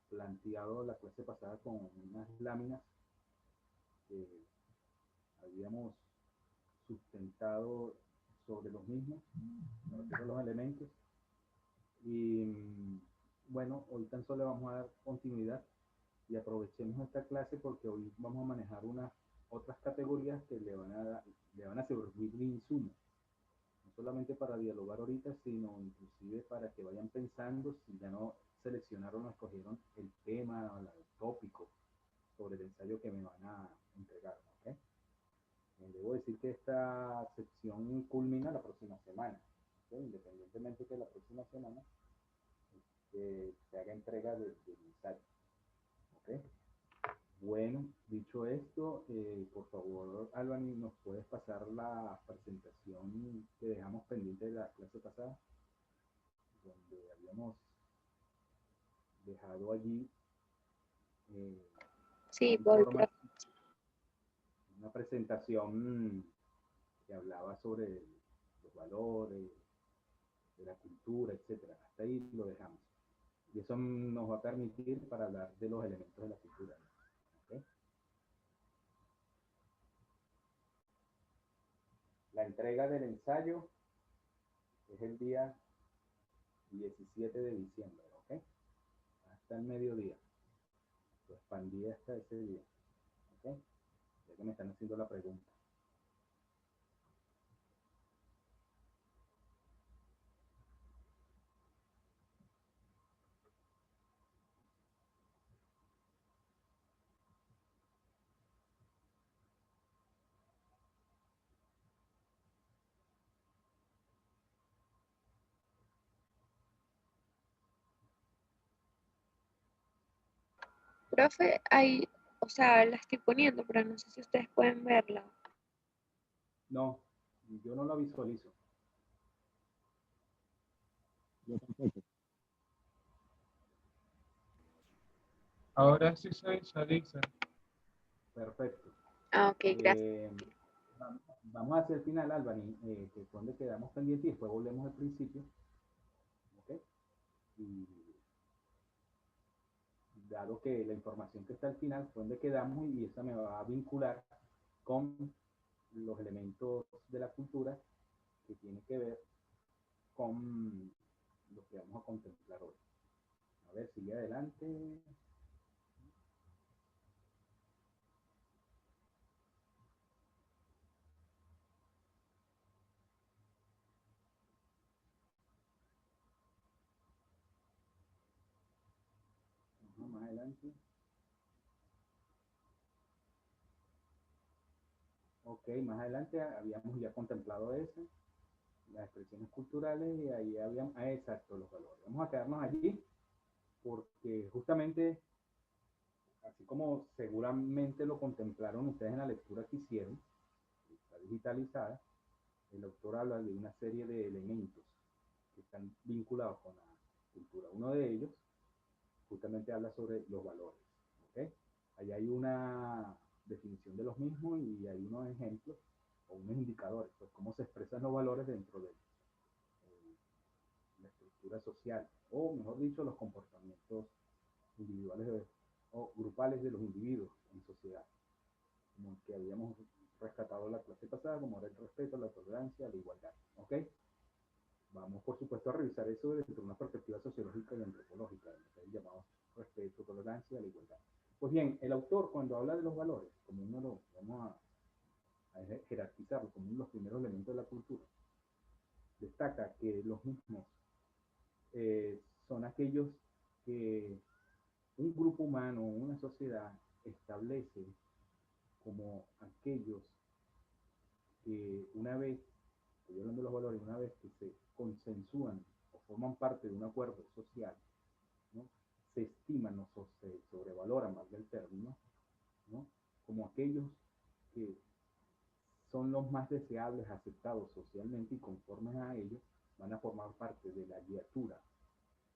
planteado la clase pasada con unas láminas que habíamos sustentado sobre los mismos, me refiero a los elementos. Y bueno, hoy tan solo vamos a dar continuidad y aprovechemos esta clase porque hoy vamos a manejar unas otras categorías que le van a servir de insumo, no solamente para dialogar ahorita, sino inclusive para que vayan pensando si ya no seleccionaron o escogieron el tema o el tópico sobre el ensayo que me van a entregar. ¿Okay? Debo decir que esta sección culmina la próxima semana, ¿okay? Independientemente que la próxima semana se haga entrega del ensayo. ¿Okay? Bueno, dicho esto, por favor, Albany, ¿nos puedes pasar la presentación que dejamos pendiente de la clase pasada? Donde habíamos dejado allí eh, Sí, voy, informa profe. una presentación que hablaba sobre los valores, de la cultura, etcétera. Hasta ahí lo dejamos. Y eso nos va a permitir para hablar de los elementos de la cultura. ¿Okay? La entrega del ensayo es el día 17 de diciembre, ¿ok? Hasta el mediodía. Lo expandí hasta ese día, ¿ok? Ya que me están haciendo la pregunta. Profe, ahí, o sea, la estoy poniendo, pero no sé si ustedes pueden verla. No, yo no la visualizo. Yo tampoco. Ahora sí se visualiza. Perfecto. Ah, ok, gracias. Vamos hacia el final, Albany, que es donde quedamos pendientes y después volvemos al principio. ¿Ok? Y dado que la información que está al final fue donde quedamos y esa me va a vincular con los elementos de la cultura que tiene que ver con lo que vamos a contemplar hoy. A ver, sigue adelante. Más adelante. Ok, más adelante habíamos ya contemplado eso, las expresiones culturales y ahí habíamos, exacto, los valores. Vamos a quedarnos allí porque justamente, así como seguramente lo contemplaron ustedes en la lectura que hicieron, que está digitalizada, el autor habla de una serie de elementos que están vinculados con la cultura. Uno de ellos justamente habla sobre los valores. ¿Okay? Allá hay una definición de los mismos y hay unos ejemplos o unos indicadores, pues cómo se expresan los valores dentro de la estructura social, o mejor dicho, los comportamientos individuales o grupales de los individuos en sociedad, como el que habíamos rescatado la clase pasada, como era el respeto, la tolerancia, la igualdad. ¿Ok? Vamos, por supuesto, a revisar eso desde una perspectiva sociológica y antropológica, lo que llamamos respeto, tolerancia, la igualdad. Pues bien, el autor, cuando habla de los valores, como uno lo vamos a jerarquizarlo como uno de los primeros elementos de la cultura, destaca que los mismos son aquellos que un grupo humano, una sociedad, establece como aquellos que una vez, estoy hablando de los valores, una vez que se consensúan o forman parte de un acuerdo social, ¿no? Se estiman o se sobrevaloran, más del término, ¿no? Como aquellos que son los más deseables, aceptados socialmente y conformes a ellos, van a formar parte de la guiatura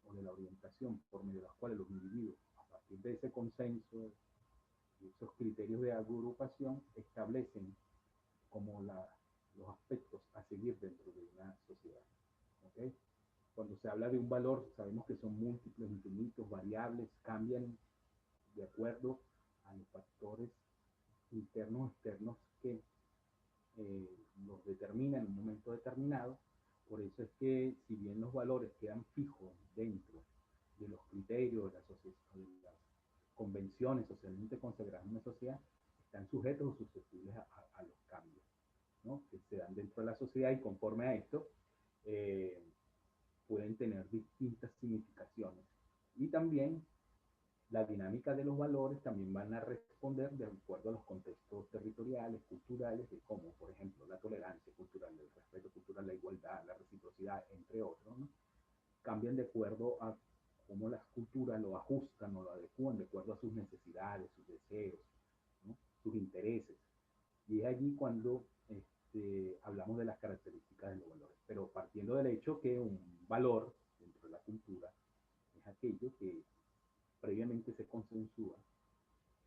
o de la orientación por medio de las cuales los individuos, a partir de ese consenso y esos criterios de agrupación, establecen como los aspectos a seguir dentro de una sociedad. ¿Okay? Cuando se habla de un valor, sabemos que son múltiples, infinitos, variables, cambian de acuerdo a los factores internos o externos que los determinan en un momento determinado. Por eso es que si bien los valores quedan fijos dentro de los criterios, de las convenciones socialmente consagradas en una sociedad, están sujetos o susceptibles a los cambios, ¿no?, que se dan dentro de la sociedad, y conforme a esto pueden tener distintas significaciones. Y también la dinámica de los valores también van a responder de acuerdo a los contextos territoriales, culturales, de cómo, por ejemplo, la tolerancia cultural, el respeto cultural, la igualdad, la reciprocidad, entre otros, ¿no?, cambian de acuerdo a cómo las culturas lo ajustan o lo adecúan de acuerdo a sus necesidades, sus deseos, ¿no?, sus intereses. Y es allí cuando hablamos de las características de los valores. Pero partiendo del hecho que un valor dentro de la cultura es aquello que previamente se consensúa,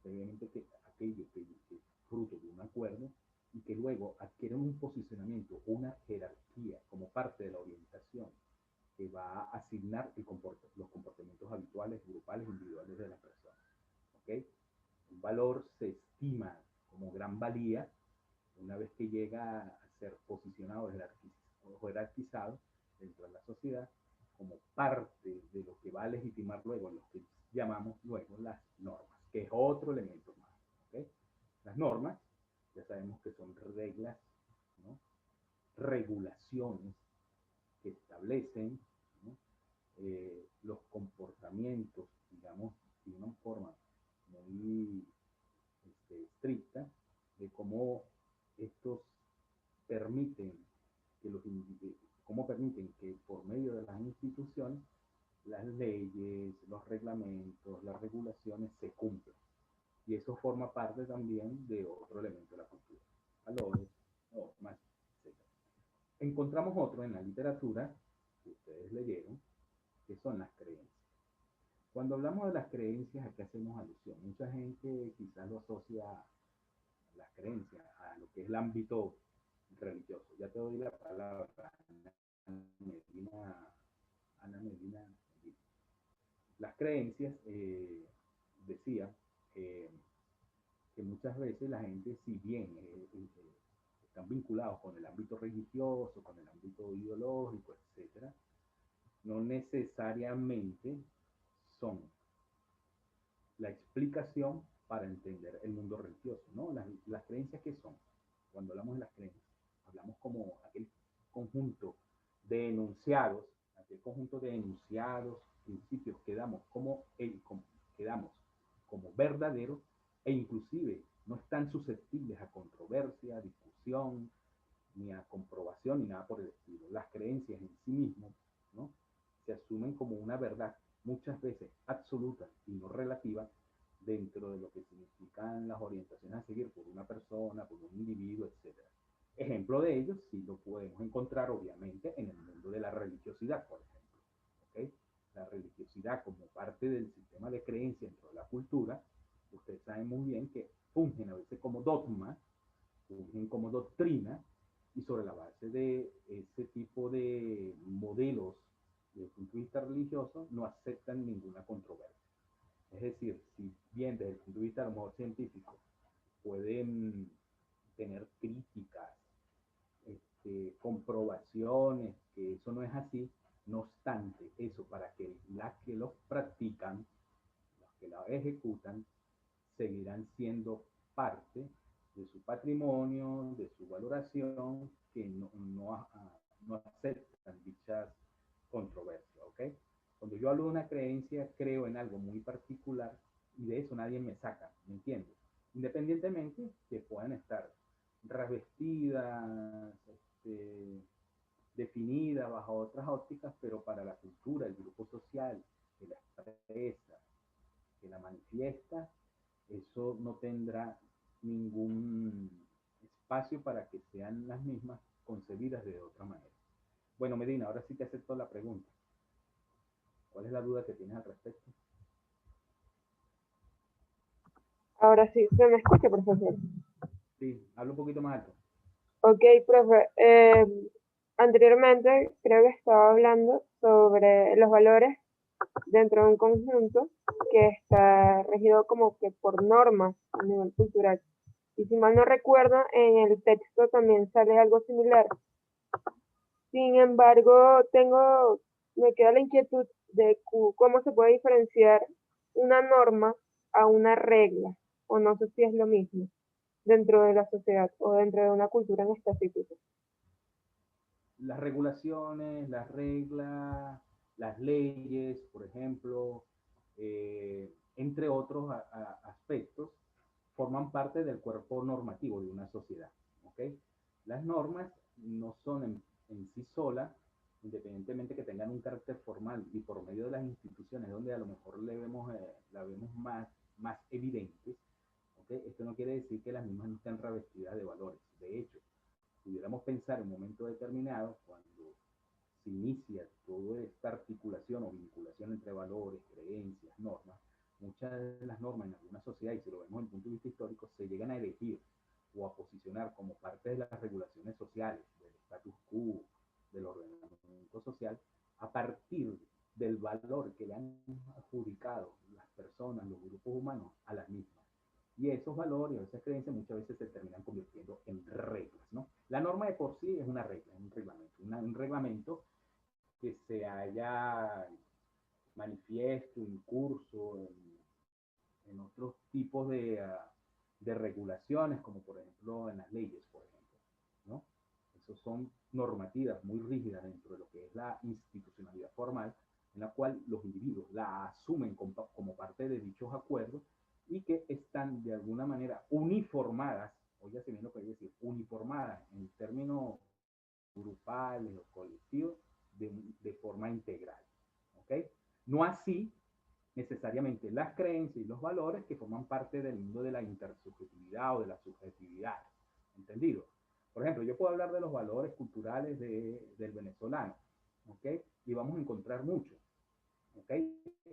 previamente aquello que es fruto de un acuerdo y que luego adquiere un posicionamiento, una jerarquía como parte de la orientación que va a asignar los comportamientos habituales, grupales, individuales de la persona. ¿Okay? Un valor se estima como gran valía una vez que llega a ser posicionado o jerarquizado dentro de la sociedad como parte de lo que va a legitimar luego lo que llamamos luego las normas, que es otro elemento más. ¿Okay? Las normas, ya sabemos que son reglas, ¿no?, regulaciones que establecen, ¿no?, los comportamientos, digamos, de una forma muy estricta, de cómo estos permiten que cómo permiten que por medio de las instituciones las leyes, los reglamentos, las regulaciones se cumplan. Y eso forma parte también de otro elemento de la cultura, valores, normas, etc. Encontramos otro en la literatura que ustedes leyeron, que son las creencias. Cuando hablamos de las creencias, ¿a qué hacemos alusión? Mucha gente quizás lo asocia a las creencias, a lo que es el ámbito religioso. Ya te doy la palabra, Ana Medina. Las creencias, decía, que muchas veces la gente, si bien están vinculados con el ámbito religioso, con el ámbito ideológico, etc., no necesariamente son la explicación para entender el mundo religioso, ¿no? Las creencias, ¿qué son? Cuando hablamos de las creencias, hablamos como aquel conjunto de enunciados, principios que damos como verdaderos, e inclusive no están susceptibles a controversia, a discusión, ni a comprobación, ni nada por el estilo. Las creencias en sí mismas, ¿no?, se asumen como una verdad, muchas veces absoluta y no relativa, dentro de lo que significan las orientaciones a seguir por una persona, por un individuo, etc. Ejemplo de ello sí lo podemos encontrar obviamente en el mundo de la religiosidad, por ejemplo. ¿Okay? La religiosidad como parte del sistema de creencias dentro de la cultura, ustedes saben muy bien que fungen a veces como dogma, fungen como doctrina, y sobre la base de ese tipo de modelos desde el punto de vista religioso no aceptan ninguna controversia. Es decir, si bien desde el punto de vista a lo mejor científico pueden tener críticas, comprobaciones, que eso no es así, no obstante, eso para que las que los practican, los que la ejecutan, seguirán siendo parte de su patrimonio, de su valoración, que no aceptan dichas controversias, ¿ok? Cuando yo hablo de una creencia, creo en algo muy particular y de eso nadie me saca, ¿me entiendes? Independientemente que puedan estar revestidas, definidas bajo otras ópticas, pero para la cultura, el grupo social que la expresa, que la manifiesta, eso no tendrá ningún espacio para que sean las mismas concebidas de otra manera. Bueno, Medina, ahora sí te acepto la pregunta. ¿Cuál es la duda que tienes al respecto? Ahora sí, ¿se me escucha, profesor? Sí, habla un poquito más alto. Ok, profe. Anteriormente creo que estaba hablando sobre los valores dentro de un conjunto que está regido como que por normas a nivel cultural. Y si mal no recuerdo, en el texto también sale algo similar. Sin embargo, me queda la inquietud de cómo se puede diferenciar una norma a una regla, o no sé si es lo mismo, dentro de la sociedad o dentro de una cultura en específico. Las regulaciones, las reglas, las leyes, por ejemplo, entre otros aspectos, forman parte del cuerpo normativo de una sociedad. ¿Okay? Las normas no son en sí solas, independientemente que tengan un carácter formal y por medio de las instituciones donde a lo mejor la vemos más evidente. ¿Okay? Esto no quiere decir que las mismas no estén revestidas de valores. De hecho, pudiéramos pensar en un momento determinado, cuando se inicia toda esta articulación o vinculación entre valores, creencias, normas, muchas de las normas en alguna sociedad, y si lo vemos desde el punto de vista histórico, se llegan a elegir o a posicionar como parte de las regulaciones sociales, del status quo, del ordenamiento social, a partir del valor que le han adjudicado las personas, los grupos humanos a las mismas. Y esos valores o esas creencias muchas veces se terminan convirtiendo en reglas, ¿no? La norma de por sí es una regla, un reglamento. Un reglamento que se haya manifiesto, en curso, en otros tipos de regulaciones, como por ejemplo en las leyes, por ejemplo, ¿no? Esos son normativas muy rígidas dentro de lo que es la institucionalidad formal, en la cual los individuos la asumen como parte de dichos acuerdos y que están de alguna manera uniformadas, oígase bien lo que hay que decir, uniformadas en términos grupales o colectivos de forma integral. ¿Ok? No así necesariamente las creencias y los valores que forman parte del mundo de la intersubjetividad o de la subjetividad. ¿Entendido? Por ejemplo, yo puedo hablar de los valores culturales del venezolano, ¿ok? Y vamos a encontrar muchos, ¿ok?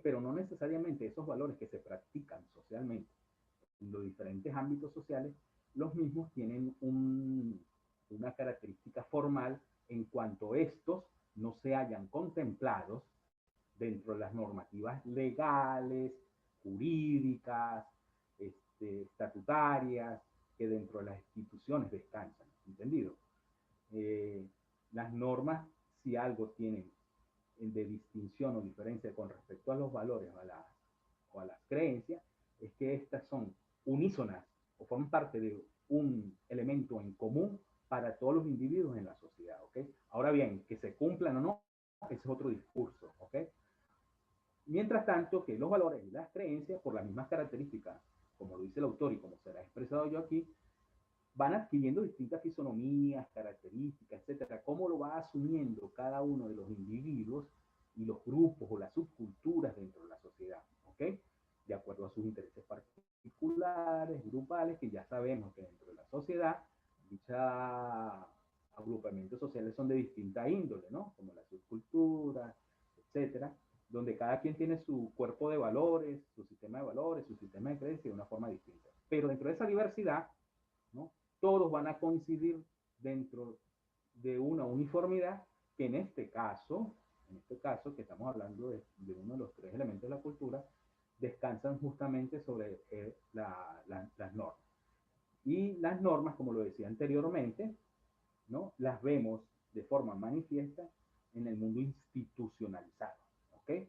Pero no necesariamente esos valores que se practican socialmente en los diferentes ámbitos sociales, los mismos tienen una característica formal en cuanto estos no se hayan contemplados dentro de las normativas legales, jurídicas, estatutarias, que dentro de las instituciones descansan. ¿Entendido? Eh, las normas, si algo tienen de distinción o diferencia con respecto a los valores o a las creencias, es que estas son unísonas o forman parte de un elemento en común para todos los individuos en la sociedad. ¿Okay? Ahora bien, que se cumplan o no, ese es otro discurso. ¿Okay? Mientras tanto, que los valores y las creencias, por las mismas características, como lo dice el autor y como será expresado yo aquí, van adquiriendo distintas fisonomías, características, etcétera. Cómo lo va asumiendo cada uno de los individuos y los grupos o las subculturas dentro de la sociedad, ¿ok? De acuerdo a sus intereses particulares, grupales, que ya sabemos que dentro de la sociedad, dichos agrupamientos sociales son de distinta índole, ¿no? Como la subcultura, etcétera, donde cada quien tiene su cuerpo de valores, su sistema de valores, su sistema de creencias de una forma distinta. Pero dentro de esa diversidad, ¿no? Todos van a coincidir dentro de una uniformidad que en este caso que estamos hablando de uno de los tres elementos de la cultura, descansan justamente sobre las normas. Y las normas, como lo decía anteriormente, ¿no? Las vemos de forma manifiesta en el mundo institucionalizado. ¿Ok?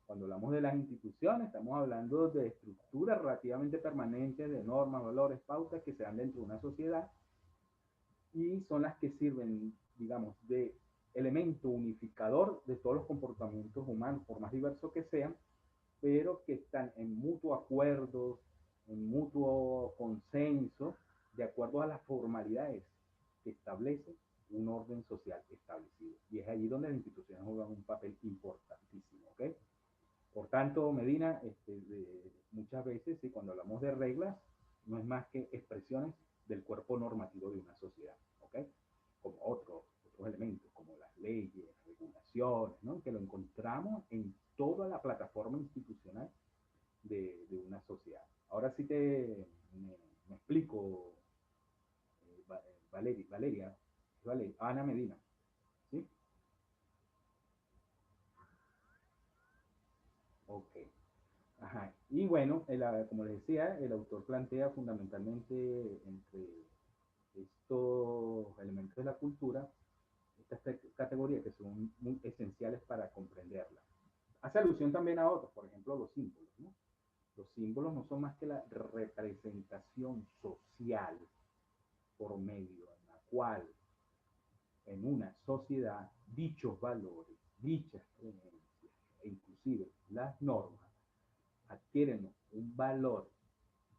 Cuando hablamos de las instituciones, estamos hablando de estructuras relativamente permanentes, de normas, valores, pautas que se dan dentro de una sociedad y son las que sirven, digamos, de elemento unificador de todos los comportamientos humanos, por más diversos que sean, pero que están en mutuo acuerdo, en mutuo consenso, de acuerdo a las formalidades que establece un orden social establecido. Y es allí donde las instituciones juegan un papel importantísimo. ¿Ok? Por tanto, Medina, muchas veces, sí, cuando hablamos de reglas, no es más que expresiones del cuerpo normativo de una sociedad, ¿ok? Como otros elementos, como las leyes, regulaciones, ¿no? Que lo encontramos en toda la plataforma institucional de una sociedad. Ahora sí me explico, Valeria, Ana Medina. Ajá. Y bueno, como les decía, el autor plantea fundamentalmente entre estos elementos de la cultura estas categorías que son muy esenciales para comprenderla. Hace alusión también a otros, por ejemplo, los símbolos, ¿no? Los símbolos no son más que la representación social por medio de la cual en una sociedad dichos valores, dichas creencias e inclusive las normas adquieren un valor,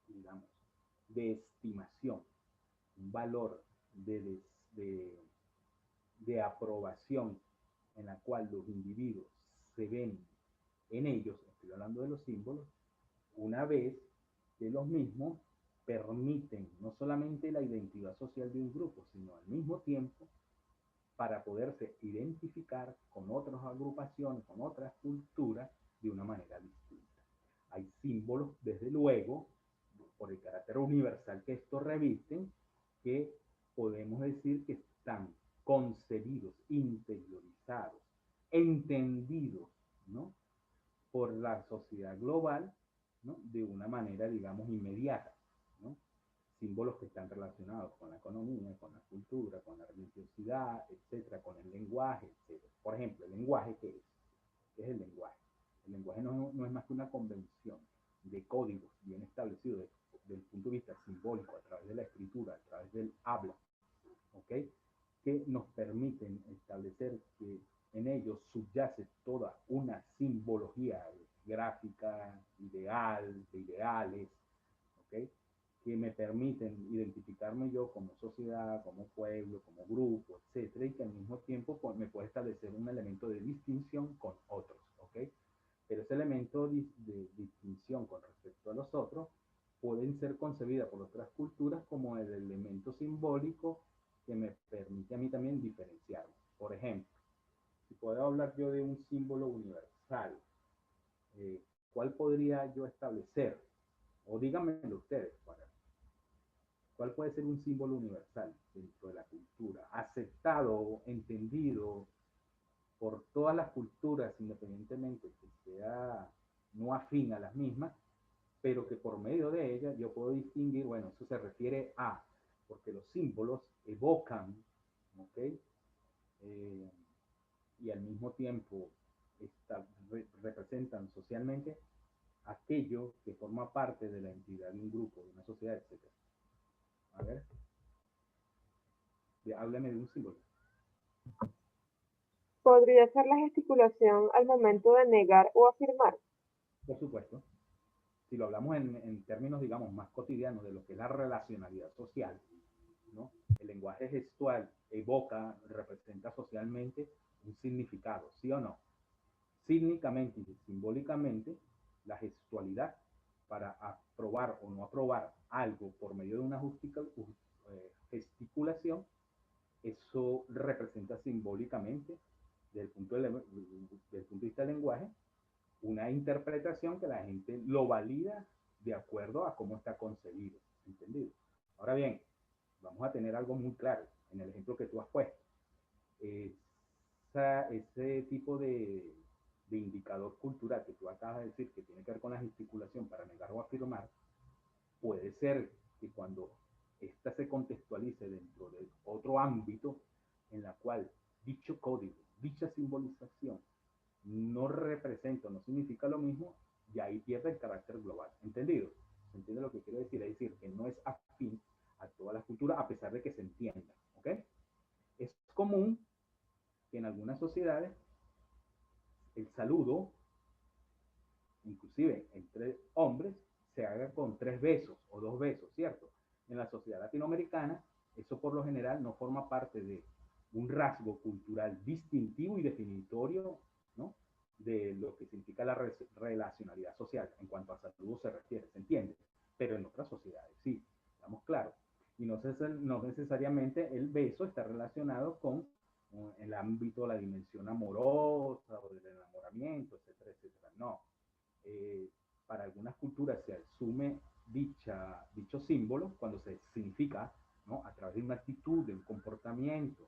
digamos, de estimación, un valor de, de aprobación en la cual los individuos se ven en ellos, estoy hablando de los símbolos, una vez que los mismos permiten no solamente la identidad social de un grupo, sino al mismo tiempo para poderse identificar con otras agrupaciones, con otras culturas de una manera distinta. Hay símbolos, desde luego, por el carácter universal que estos revisten, que podemos decir que están concebidos, interiorizados, entendidos, ¿no? Por la sociedad global, ¿no? De una manera, digamos, inmediata, ¿no? Símbolos que están relacionados con la economía, con la cultura, con la religiosidad, etcétera, con el lenguaje, etcétera. Por ejemplo, ¿el lenguaje qué es? ¿Qué es el lenguaje? El lenguaje no es más que una convención de códigos bien establecidos desde el punto de vista simbólico, a través de la escritura, a través del habla, ¿ok? Que nos permiten establecer que en ellos subyace toda una simbología gráfica, ideal, de ideales, ¿ok? Que me permiten identificarme yo como sociedad, como pueblo, como grupo, etcétera, y que al mismo tiempo pues, me puede establecer un elemento de distinción con otros, ¿ok? Pero ese elemento de distinción con respecto a los otros pueden ser concebidas por otras culturas como el elemento simbólico que me permite a mí también diferenciarme. Por ejemplo, si puedo hablar yo de un símbolo universal, eh, ¿cuál podría yo establecer? O díganmelo ustedes, ¿cuál puede ser un símbolo universal dentro de la cultura? Aceptado, entendido por todas las culturas, independientemente que sea no afín a las mismas, pero que por medio de ella yo puedo distinguir, bueno, eso se refiere a, porque los símbolos evocan, ¿ok? Eh, y al mismo tiempo representan socialmente aquello que forma parte de la entidad de un grupo, de una sociedad, etc. A ver, háblame de un símbolo. Podría ser la gesticulación al momento de negar o afirmar. Por supuesto, si lo hablamos en términos, digamos, más cotidianos de lo que es la relacionalidad social, ¿no? El lenguaje gestual evoca, representa socialmente un significado, ¿sí o no? Cínicamente y simbólicamente, la gestualidad para aprobar o no aprobar algo por medio de una gesticulación, eso representa simbólicamente, desde el punto de vista del lenguaje, una interpretación que la gente lo valida de acuerdo a cómo está concebido, ¿entendido? Ahora bien, vamos a tener algo muy claro en el ejemplo que tú has puesto. Ese tipo de indicador cultural que tú acabas de decir que tiene que ver con la gesticulación para negar o afirmar, puede ser que cuando ésta se contextualice dentro de otro ámbito en la cual dicho código, dicha simbolización no representa, no significa lo mismo, y ahí pierde el carácter global. ¿Entendido? ¿Se entiende lo que quiero decir? Es decir, que no es afín a todas las culturas a pesar de que se entienda. ¿Ok? Es común que en algunas sociedades el saludo, inclusive entre hombres, se haga con 3 besos o 2 besos, ¿cierto? En la sociedad latinoamericana, eso por lo general no forma parte de un rasgo cultural distintivo y definitorio, ¿no? De lo que significa la relacionalidad social en cuanto a saludo se refiere, ¿se entiende? Pero en otras sociedades sí, estamos claros. Y no necesariamente el beso está relacionado con el ámbito, la dimensión amorosa o del enamoramiento, etcétera, etcétera. No, eh, para algunas culturas se asume dicho símbolo cuando se significa, ¿no? A través de una actitud, de un comportamiento,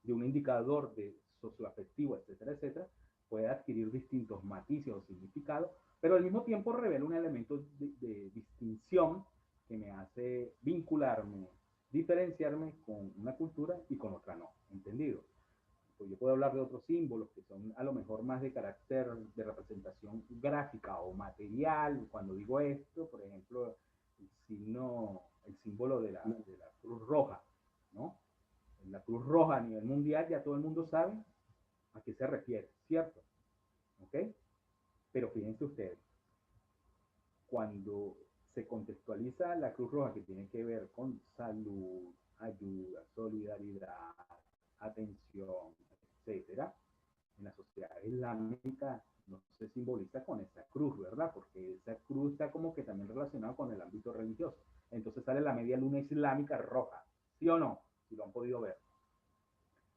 de un indicador de socioafectivo, etcétera, etcétera, puede adquirir distintos matices o significados, pero al mismo tiempo revela un elemento de distinción que me hace vincularme, diferenciarme con una cultura y con otra no, ¿entendido? Pues yo puedo hablar de otros símbolos que son a lo mejor más de carácter de representación gráfica o material. Cuando digo esto, por ejemplo, el símbolo de la Cruz Roja, ¿no? La Cruz Roja a nivel mundial ya todo el mundo sabe a qué se refiere, ¿cierto? ¿Ok? Pero fíjense ustedes, cuando se contextualiza la Cruz Roja, que tiene que ver con salud, ayuda, solidaridad, atención, etcétera, en la sociedad islámica no se simboliza con esa cruz, ¿verdad? Porque esa cruz está como que también relacionada con el ámbito religioso. Entonces sale la media luna islámica roja, ¿sí o no? Si lo han podido ver.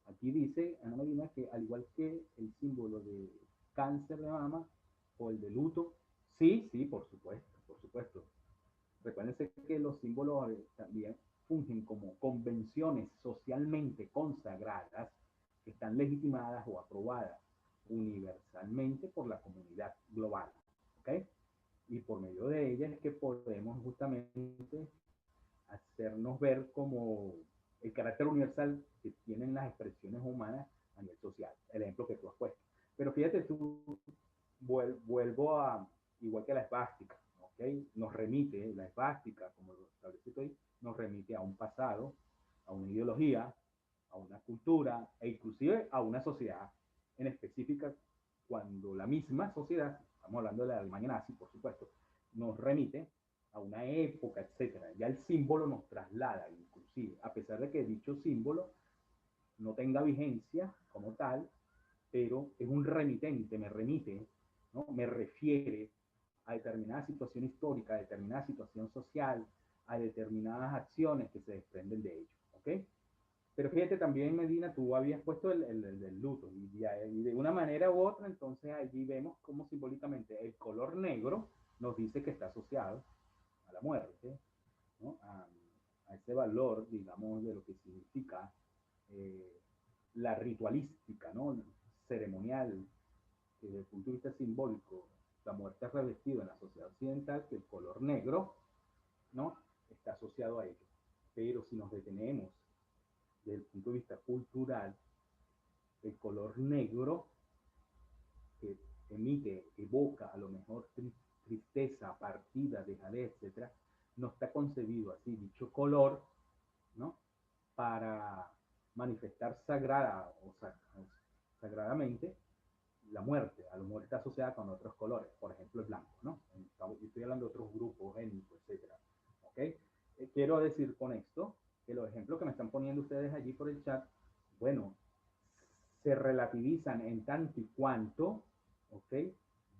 Aquí dice Ana Marina que al igual que el símbolo de cáncer de mama o el de luto, sí, sí, por supuesto, por supuesto. Recuérdense que los símbolos también fungen como convenciones socialmente consagradas que están legitimadas o aprobadas universalmente por la comunidad global. ¿Ok? Y por medio de ellas es que podemos justamente hacernos ver como el carácter universal que tienen las expresiones humanas a nivel social, el ejemplo que tú has puesto. Pero fíjate tú, vuelvo a, igual que la esvástica, ¿ok? Nos remite, la esvástica, como lo establece hoy, nos remite a un pasado, a una ideología, a una cultura e inclusive a una sociedad en específica, cuando la misma sociedad, estamos hablando de la Alemania nazi, por supuesto, nos remite a una época, etcétera. Ya el símbolo nos traslada, inclusive, a pesar de que dicho símbolo no tenga vigencia como tal, pero es un remitente, me remite, ¿no? Me refiere a determinada situación histórica, a determinada situación social, a determinadas acciones que se desprenden de ello, ¿ok? Pero fíjate, también Medina, tú habías puesto el luto, y de una manera u otra, entonces allí vemos cómo simbólicamente el color negro nos dice que está asociado a la muerte, ¿no? A ese valor, digamos, de lo que significa eh, la ritualística, ¿no? Ceremonial, que desde el punto de vista simbólico, la muerte es revestida en la sociedad occidental, que el color negro, ¿no? Está asociado a ello. Pero si nos detenemos desde el punto de vista cultural, el color negro que emite, evoca a lo mejor tristeza, partida, dejadez, etcétera, no está concebido así, dicho color, ¿no? Para manifestar sagrada o sagradamente la muerte. A lo mejor está asociada con otros colores, por ejemplo el blanco, ¿no? Estoy hablando de otros grupos étnicos, etcétera. ¿Ok? Quiero decir con esto que los ejemplos que me están poniendo ustedes allí por el chat, bueno, se relativizan en tanto y cuanto, ¿ok?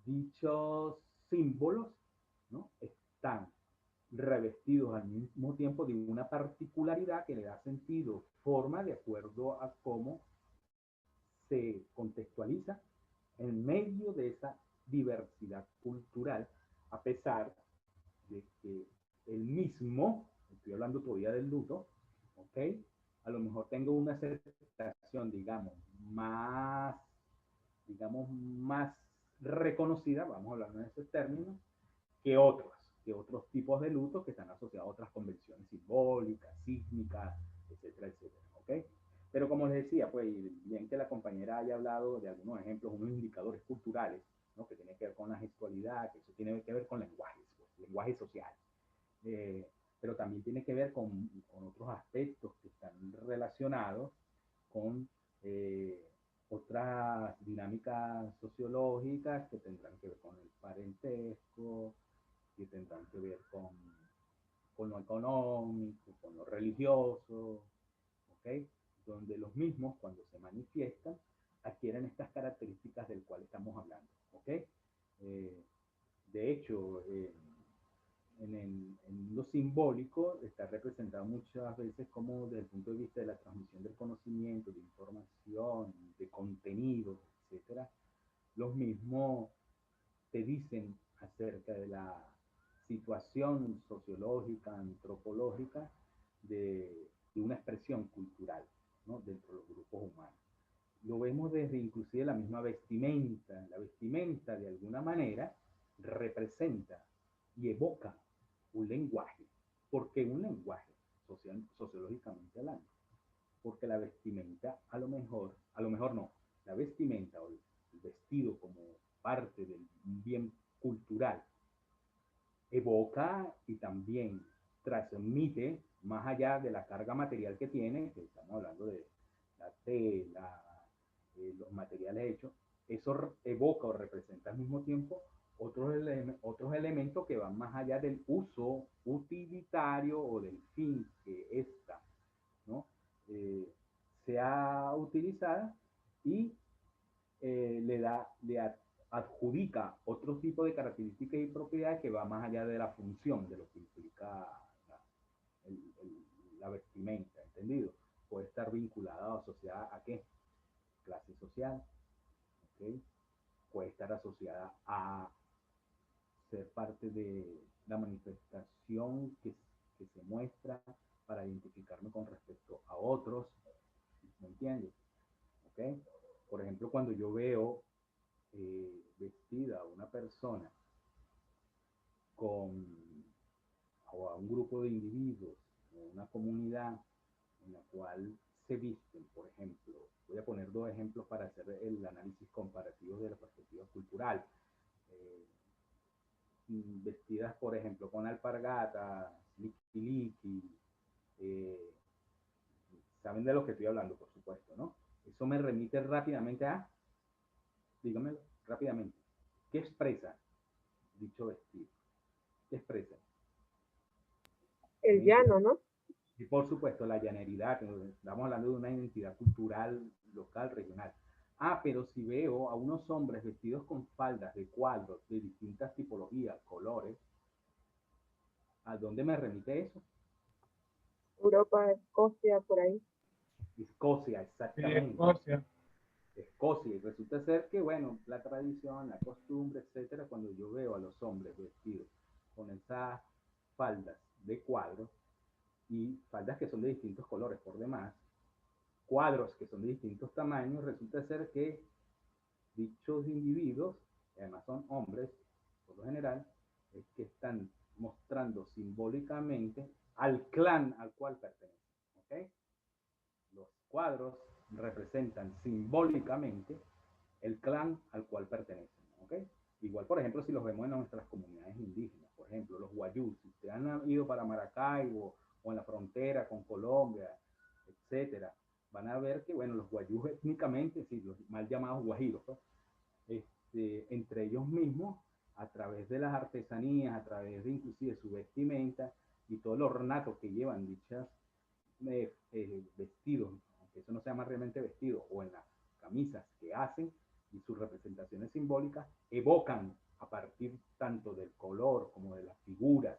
Dichos símbolos, ¿no? Están revestidos al mismo tiempo de una particularidad que le da sentido, forma, de acuerdo a cómo se contextualiza en medio de esa diversidad cultural, a pesar de que el mismo, estoy hablando todavía del luto, ¿ok? A lo mejor tengo una aceptación, digamos, más reconocida, vamos a hablar en ese término, que otros tipos de luto que están asociados a otras convenciones simbólicas, sísmicas, etcétera, etcétera, ¿ok? Pero como les decía, pues bien que la compañera haya hablado de algunos ejemplos, unos indicadores culturales, ¿no? Que tiene que ver con la gestualidad, que eso tiene que ver con lenguajes, pues, lenguaje social. Eh, pero también tiene que ver con otros aspectos que están relacionados con otras dinámicas sociológicas que tendrán que ver con el parentesco, que tendrán que ver con lo económico, con lo religioso, ¿ok? Donde los mismos, cuando se manifiestan, adquieren estas características del cual estamos hablando, ¿ok? De hecho, en lo simbólico está representado muchas veces como desde el punto de vista de la transmisión del conocimiento, de información, de contenido, etcétera, los mismos te dicen acerca de la situación sociológica, antropológica de una expresión cultural, ¿no? Dentro de los grupos humanos. lo vemos desde inclusive la misma vestimenta. La vestimenta de alguna manera representa y evoca un lenguaje. ¿Por qué un lenguaje? Sociológicamente hablando. Porque la vestimenta a lo mejor no, la vestimenta o el vestido como parte del bien cultural evoca y también transmite, más allá de la carga material que tiene, que estamos hablando de la tela, los materiales hechos, eso evoca o representa al mismo tiempo otros elementos que van más allá del uso utilitario o del fin que ésta, ¿no? eh, sea utilizada y le adjudica otro tipo de características y propiedades que va más allá de la función, de lo que implica la, la vestimenta, ¿entendido? Puede estar vinculada o asociada a qué? Clase social, ¿ok? Puede estar asociada a ser parte de la manifestación que se muestra para identificarme con respecto a otros, ¿me entiendes? ¿Ok? Por ejemplo, cuando yo veo vestida a una persona con, o a un grupo de individuos, o una comunidad en la cual se visten, por ejemplo, voy a poner dos ejemplos para hacer el análisis comparativo de la perspectiva cultural. Eh, Vestidas, por ejemplo, con alpargatas, liqui, eh, saben de lo que estoy hablando, por supuesto, ¿no? Eso me remite rápidamente a, dígame rápidamente, ¿qué expresa dicho vestido? ¿Qué expresa? El llano, ¿no? Y por supuesto, la llaneridad, estamos hablando de una identidad cultural local, regional. Ah, pero si veo a unos hombres vestidos con faldas de cuadros de distintas tipologías, colores, ¿a dónde me remite eso? Europa, Escocia, por ahí. Escocia, Sí, exactamente. Escocia. Escocia. Y resulta ser que, bueno, la tradición, la costumbre, etcétera, cuando yo veo a los hombres vestidos con esas faldas de cuadros y faldas que son de distintos colores por demás, cuadros que son de distintos tamaños, resulta ser que dichos individuos, que además son hombres, por lo general, es que están mostrando simbólicamente al clan al cual pertenecen. ¿Okay? Los cuadros representan simbólicamente el clan al cual pertenecen. ¿Okay? Igual, por ejemplo, si los vemos en nuestras comunidades indígenas, por ejemplo, los guayús, si ustedes han ido para Maracaibo o en la frontera con Colombia, etcétera, van a ver que, bueno, los guayús étnicamente, sí, los mal llamados guajiros, ¿no? Entre ellos mismos, a través de las artesanías, a través de inclusive su vestimenta y todo el ornato que llevan dichas vestidos, aunque eso no se llama realmente vestido, o en las camisas que hacen y sus representaciones simbólicas, evocan a partir tanto del color como de las figuras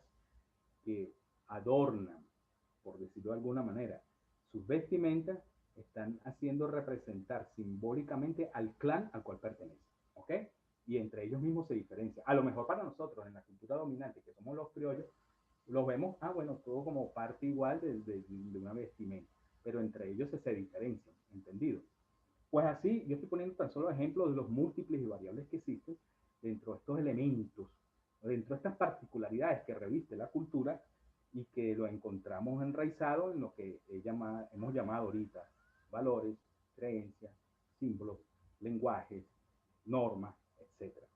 que adornan, por decirlo de alguna manera, sus vestimentas, están haciendo representar simbólicamente al clan al cual pertenece. ¿Ok? Y entre ellos mismos se diferencia. A lo mejor para nosotros, en la cultura dominante, que somos los criollos, los vemos, bueno, todo como parte igual de una vestimenta, pero entre ellos se diferencian, ¿entendido? Pues así, yo estoy poniendo tan solo ejemplos de los múltiples y variables que existen dentro de estos elementos, dentro de estas particularidades que reviste la cultura y que lo encontramos enraizado en lo que hemos llamado ahorita valores, creencias, símbolos, lenguajes, normas, etcétera.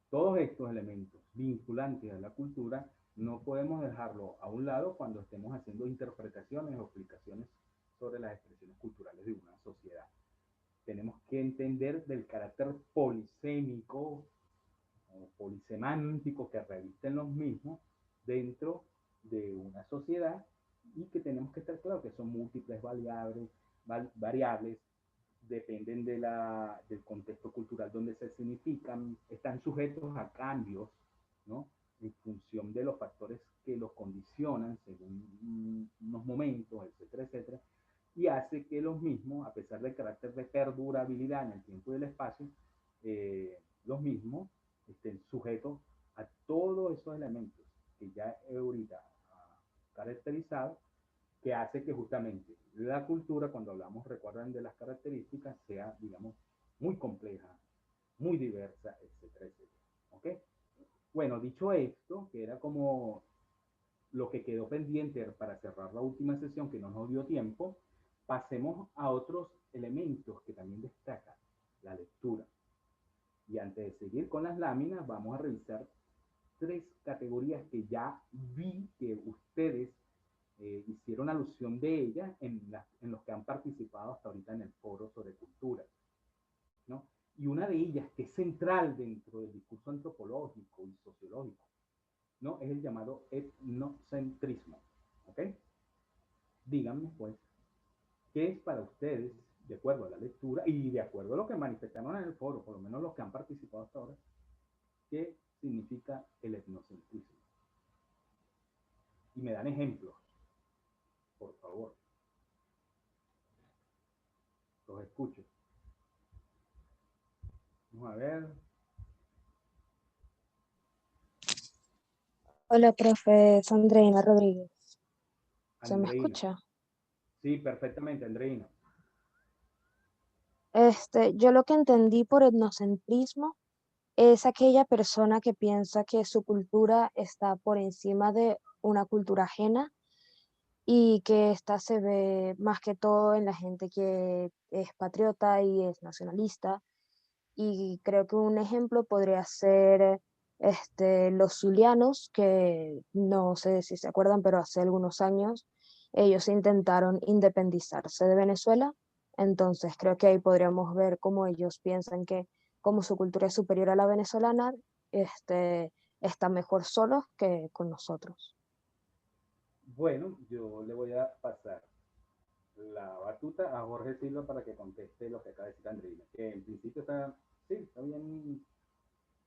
Todos estos elementos vinculantes a la cultura no podemos dejarlo a un lado cuando estemos haciendo interpretaciones o explicaciones sobre las expresiones culturales de una sociedad. Tenemos que entender del carácter polisémico o polisemántico que revisten los mismos dentro de una sociedad y que tenemos que estar claro que son múltiples variables, dependen del contexto cultural donde se significan, están sujetos a cambios, ¿no? En función de los factores que los condicionan según unos momentos, etcétera, etcétera, y hace que los mismos, a pesar del carácter de perdurabilidad en el tiempo y el espacio, los mismos estén sujetos a todos esos elementos que ya he ahorita caracterizado, que hace que justamente la cultura, cuando hablamos, recuerden, de las características, sea, digamos, muy compleja, muy diversa, etcétera, etcétera. ¿Ok? Bueno, dicho esto, que era como lo que quedó pendiente para cerrar la última sesión, que no nos dio tiempo, pasemos a otros elementos que también destacan la lectura. Y antes de seguir con las láminas, vamos a revisar 3 categorías que ya vi que ustedes hicieron alusión de ellas en los que han participado hasta ahorita en el foro sobre cultura, ¿no? Y una de ellas, que es central dentro del discurso antropológico y sociológico, ¿no? Es el llamado etnocentrismo, ¿ok? Díganme, pues, ¿qué es para ustedes, de acuerdo a la lectura y de acuerdo a lo que manifestaron en el foro, por lo menos los que han participado hasta ahora, qué significa el etnocentrismo? Y me dan ejemplos, por favor. Los escucho. Vamos a ver. Hola, profe, es Andreina Rodríguez. ¿Se me Andreina. escucha? Sí, perfectamente, Andreina. Yo lo que entendí por etnocentrismo es aquella persona que piensa que su cultura está por encima de una cultura ajena y que esta se ve más que todo en la gente que es patriota y es nacionalista. Y creo que un ejemplo podría ser los zulianos, que no sé si se acuerdan, pero hace algunos años ellos intentaron independizarse de Venezuela. Entonces creo que ahí podríamos ver cómo ellos piensan que como su cultura es superior a la venezolana, está mejor solos que con nosotros. Bueno, yo le voy a pasar la batuta a Jorge Silva para que conteste lo que acaba de decir Andreina. Que en principio está, sí, está bien.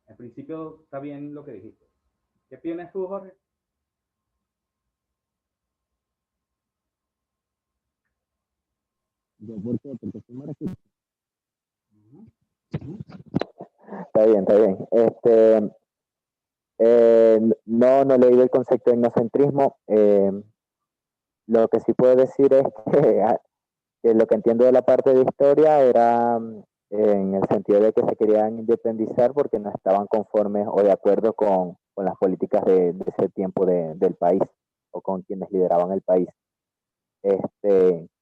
En principio está bien lo que dijiste. ¿Qué opinas tú, Jorge? ¿Yo por qué? Porque soy marxista. Está bien, está bien. No he leído el concepto de etnocentrismo. Lo que sí puedo decir es que lo que entiendo de la parte de historia era en el sentido de que se querían independizar porque no estaban conformes o de acuerdo con las políticas de ese tiempo del país o con quienes lideraban el país.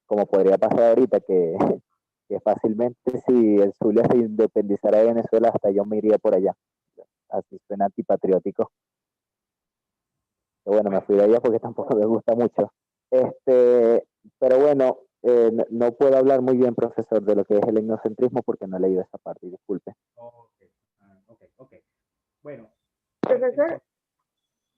Como podría pasar ahorita, que fácilmente si el Zulia se independizara de Venezuela, hasta yo me iría por allá. Así suena antipatriótico. Pero bueno, me fui de allá porque tampoco me gusta mucho. Pero bueno, no puedo hablar muy bien, profesor, de lo que es el etnocentrismo porque no he leído esa parte, disculpe. Ok. Bueno. Profesor,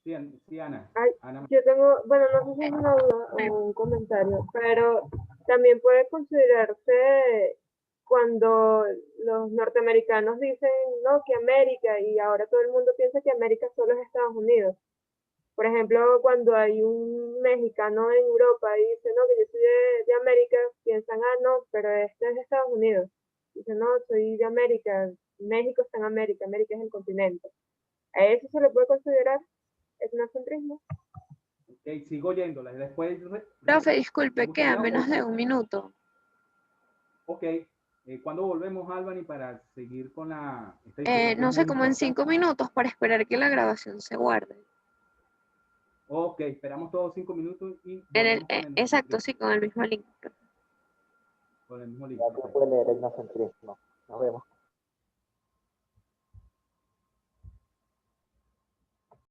Sí, sí, Ana. ay, Ana. yo tengo, bueno, no sé si es una duda o un comentario, pero también puede considerarse cuando los norteamericanos dicen, no, que América, y ahora todo el mundo piensa que América solo es Estados Unidos. Por ejemplo, cuando hay un mexicano en Europa y dice, no, que yo soy de América, piensan, ah, no, pero este es de Estados Unidos. Dice, no, soy de América, México está en América, América es el continente. ¿A eso se le puede considerar etnocentrismo? Ok, sigo yéndola. Después. Profe, ¿te disculpe, queda gustaría menos de un minuto. Ok. ¿Cuándo volvemos, Albany, para seguir con esta discusión que es No muy sé, como en importante? 5 minutos para esperar que la grabación se guarde. Ok, esperamos todos 5 minutos y En el, volvemos con el exacto, etnocentrismo. sí, con el mismo link. Con el mismo link. Ya que puede leer el etnocentrismo. Nos vemos.